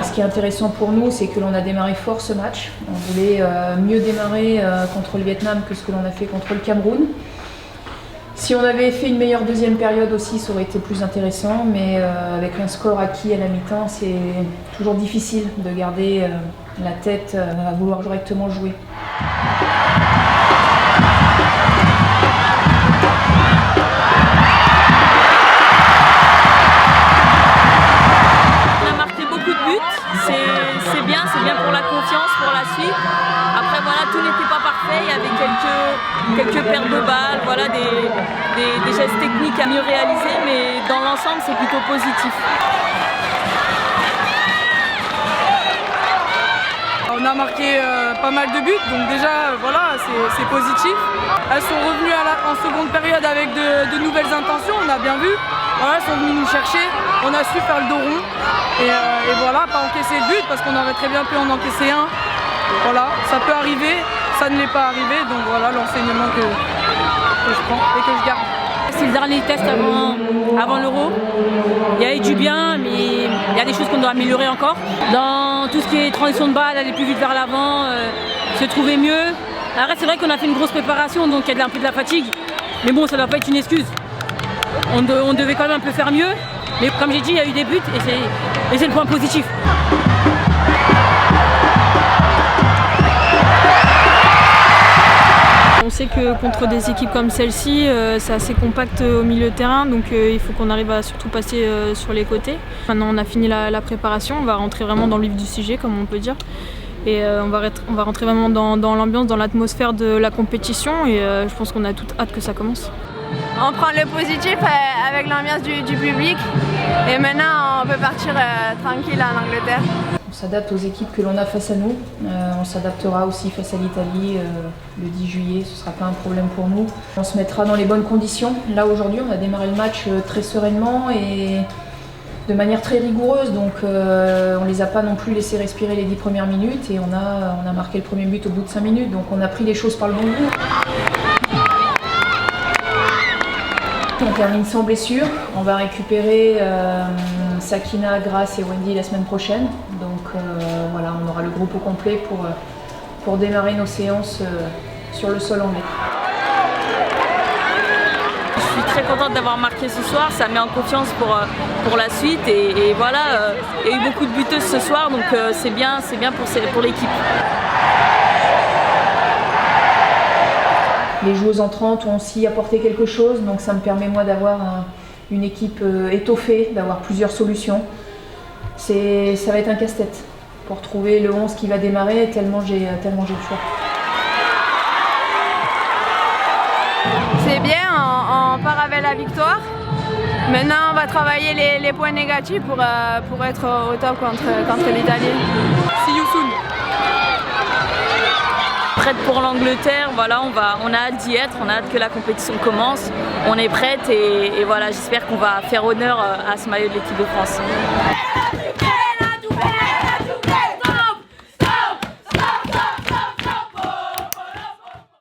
Ce qui est intéressant pour nous, c'est que l'on a démarré fort ce match. On voulait mieux démarrer contre le Vietnam que ce que l'on a fait contre le Cameroun. Si on avait fait une meilleure deuxième période aussi, ça aurait été plus intéressant, mais avec un score acquis à la mi-temps, c'est toujours difficile de garder la tête à vouloir correctement jouer. C'est bien pour la confiance, pour la suite. Après voilà, tout n'était pas parfait, il y avait quelques pertes de balles, voilà, des gestes techniques à mieux réaliser, mais dans l'ensemble c'est plutôt positif. On a marqué pas mal de buts, donc déjà voilà, c'est positif. Elles sont revenues en seconde période avec de nouvelles intentions, on a bien vu. Voilà, elles sont venues nous chercher, on a su faire le dos rond et voilà, pas encaisser le but parce qu'on aurait très bien pu en encaisser un. Voilà, ça peut arriver, ça ne l'est pas arrivé, donc voilà l'enseignement que je prends et que je garde. C'est le dernier test avant l'Euro. Il y a eu du bien, mais il y a des choses qu'on doit améliorer encore. Dans tout ce qui est transition de balle, aller plus vite vers l'avant, se trouver mieux. Après, c'est vrai qu'on a fait une grosse préparation, donc il y a un peu de la fatigue. Mais bon, ça ne doit pas être une excuse. On devait quand même un peu faire mieux. Mais comme j'ai dit, il y a eu des buts et c'est le point positif. On sait que contre des équipes comme celle-ci, c'est assez compact au milieu de terrain, donc il faut qu'on arrive à surtout passer sur les côtés. Maintenant on a fini la préparation, on va rentrer vraiment dans le vif du sujet, comme on peut dire. Et on va rentrer vraiment dans l'ambiance, dans l'atmosphère de la compétition et je pense qu'on a toute hâte que ça commence. On prend le positif avec l'ambiance du public et maintenant on peut partir tranquille en Angleterre. On s'adapte aux équipes que l'on a face à nous. On s'adaptera aussi face à l'Italie le 10 juillet, ce ne sera pas un problème pour nous. On se mettra dans les bonnes conditions. Là aujourd'hui on a démarré le match très sereinement et de manière très rigoureuse, donc on ne les a pas non plus laissés respirer les 10 premières minutes et on a marqué le premier but au bout de 5 minutes, donc on a pris les choses par le bon bout. On termine sans blessure, on va récupérer Sakina, Grace et Wendy la semaine prochaine, donc voilà, on aura le groupe au complet pour démarrer nos séances sur le sol anglais. Je suis très contente d'avoir marqué ce soir, ça met en confiance pour la suite et voilà, il y a eu beaucoup de buteuses ce soir, donc c'est bien pour l'équipe. Les joueuses entrantes ont aussi apporté quelque chose, donc ça me permet moi d'avoir une équipe étoffée, d'avoir plusieurs solutions. Ça va être un casse-tête pour trouver le 11 qui va démarrer, tellement j'ai le choix. C'est bien, on part avec la victoire. Maintenant on va travailler les points négatifs pour être au top contre l'Italie. See you soon. Prête pour l'Angleterre, voilà, on a hâte d'y être, on a hâte que la compétition commence, on est prête et voilà, j'espère qu'on va faire honneur à ce maillot de l'équipe de France.